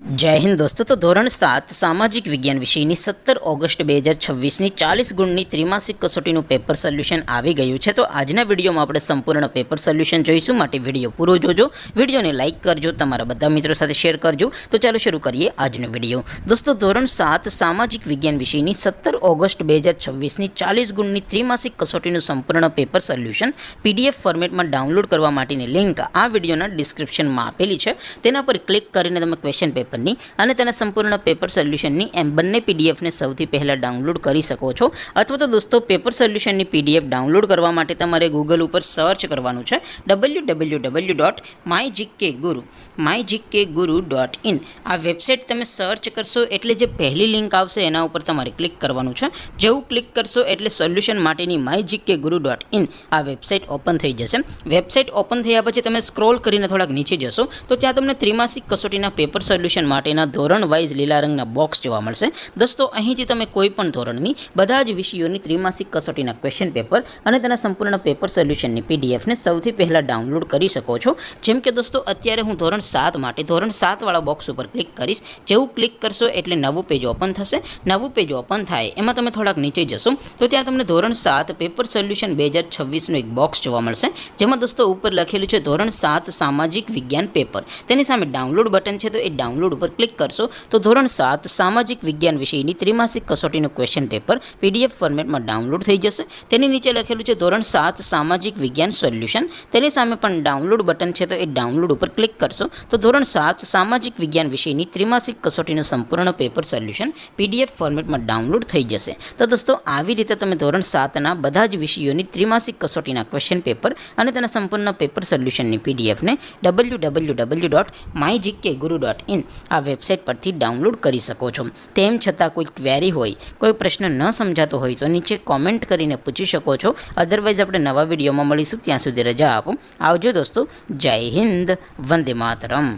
जय हिंद दोस्तों। तो धोरण 7 सामाजिक विज्ञान विषयની 17 ઓગસ્ટ 2026ની 40 ગુણની ત્રિમાસિક કસોટીનું પેપર સોલ્યુશન આવી ગયું છે। તો આજના વિડીયોમાં આપણે સંપૂર્ણ પેપર સોલ્યુશન જોઈશું, માટે વિડીયો પૂરો જોજો, વિડીયોને લાઇક કરજો, તમારા બધા મિત્રો સાથે શેર કરજો। તો ચાલો શરૂ કરીએ આજનો વિડીયો। દોસ્તો ધોરણ 7 સામાજિક વિજ્ઞાન વિષયની 17 ઓગસ્ટ 2026ની 40 ગુણની ત્રિમાસિક કસોટીનું સંપૂર્ણ પેપર સોલ્યુશન પીડીએફ ફોર્મેટમાં ડાઉનલોડ કરવા માટેની લિંક આ વિડીયોના ડિસ્ક્રિપ્શનમાં આપેલી છે। તેના પર ક્લિક કરીને તમે ક્વેશ્ચન પેપરની અને તેના સંપૂર્ણ પેપર સોલ્યુશનની એમ બંને પીડીએફને સૌથી પહેલાં ડાઉનલોડ કરી શકો છો। અથવા તો દોસ્તો પેપર સોલ્યુશનની પીડીએફ ડાઉનલોડ કરવા માટે તમારે ગૂગલ ઉપર સર્ચ કરવાનું છે www.mygkguru.in। આ વેબસાઇટ તમે સર્ચ કરશો એટલે જે પહેલી લિંક આવશે એના ઉપર તમારે ક્લિક કરવાનું છે। જેવું ક્લિક કરશો એટલે સોલ્યુશન માટેની mygkguru.in આ વેબસાઇટ ઓપન થઈ જશે। વેબસાઇટ ઓપન થયા પછી તમે સ્ક્રોલ કરીને થોડાક નીચે જશો તો ત્યાં તમને ત્રિમાસિક કસોટીના પેપર સોલ્યુશન માટેના ધોરણ વાઇઝ લીલા રંગના બોક્સ જોવા મળશે। દોસ્તો અહીંથી તમે કોઈ પણ ધોરણની બધા જ વિષયોની ત્રિમાસિક કસોટીના ક્વેશ્ચન પેપર અને તેના સંપૂર્ણ પેપર સોલ્યુશનની પીડીએફને સૌથી પહેલાં ડાઉનલોડ કરી શકો છો। જેમ કે દોસ્તો અત્યારે હું ધોરણ 7 માટે ધોરણ 7 વાળા બોક્સ ઉપર ક્લિક કરીશ। જેવું ક્લિક કરશો એટલે નવું પેજ ઓપન થશે। નવું પેજ ઓપન થાય એમાં તમે થોડાક નીચે જશો તો ત્યાં તમને ધોરણ 7 પેપર સોલ્યુશન 2026નું એક બોક્સ જોવા મળશે, જેમાં દોસ્તો ઉપર લખેલું છે ધોરણ 7 સામાજિક વિજ્ઞાન પેપર। તેની સામે ડાઉનલોડ બટન છે, તો એ ડાઉનલોડ ઉપર ક્લિક કરશો તો ધોરણ 7 સામાજિક વિજ્ઞાન વિષયની ત્રિમાસિક કસોટીનું ક્વેશ્ચન પેપર પીડીએફ ફોર્મેટમાં ડાઉનલોડ થઈ જશે। તેની નીચે લખેલું છે ધોરણ 7 સામાજિક વિજ્ઞાન સોલ્યુશન। તેની સામે પણ ડાઉનલોડ બટન છે, તો એ ડાઉનલોડ ઉપર ક્લિક કરશો તો ધોરણ 7 સામાજિક વિજ્ઞાન વિષયની ત્રિમાસિક કસોટીનું સંપૂર્ણ પેપર સોલ્યુશન પીડીએફ ફોર્મેટમાં ડાઉનલોડ થઈ જશે। તો દોસ્તો આવી રીતે તમે ધોરણ 7ના બધા જ વિષયોની ત્રિમાસિક કસોટીના ક્વેશ્ચન પેપર અને તેના સંપૂર્ણ પેપર સોલ્યુશનની પીડીએફને www.mygkguru.in આ વેબસાઇટ પરથી ડાઉનલોડ કરી શકો છો। તેમ છતાં કોઈ ક્વેરી હોય, કોઈ પ્રશ્ન ન સમજાતો હોય તો નીચે કોમેન્ટ કરીને પૂછી શકો છો। અધરવાઇઝ આપણે નવા વિડીયોમાં મળીશું, ત્યાં સુધી રજા આપો। આવજો દોસ્તો, જય હિન્દ, વંદે માતરમ।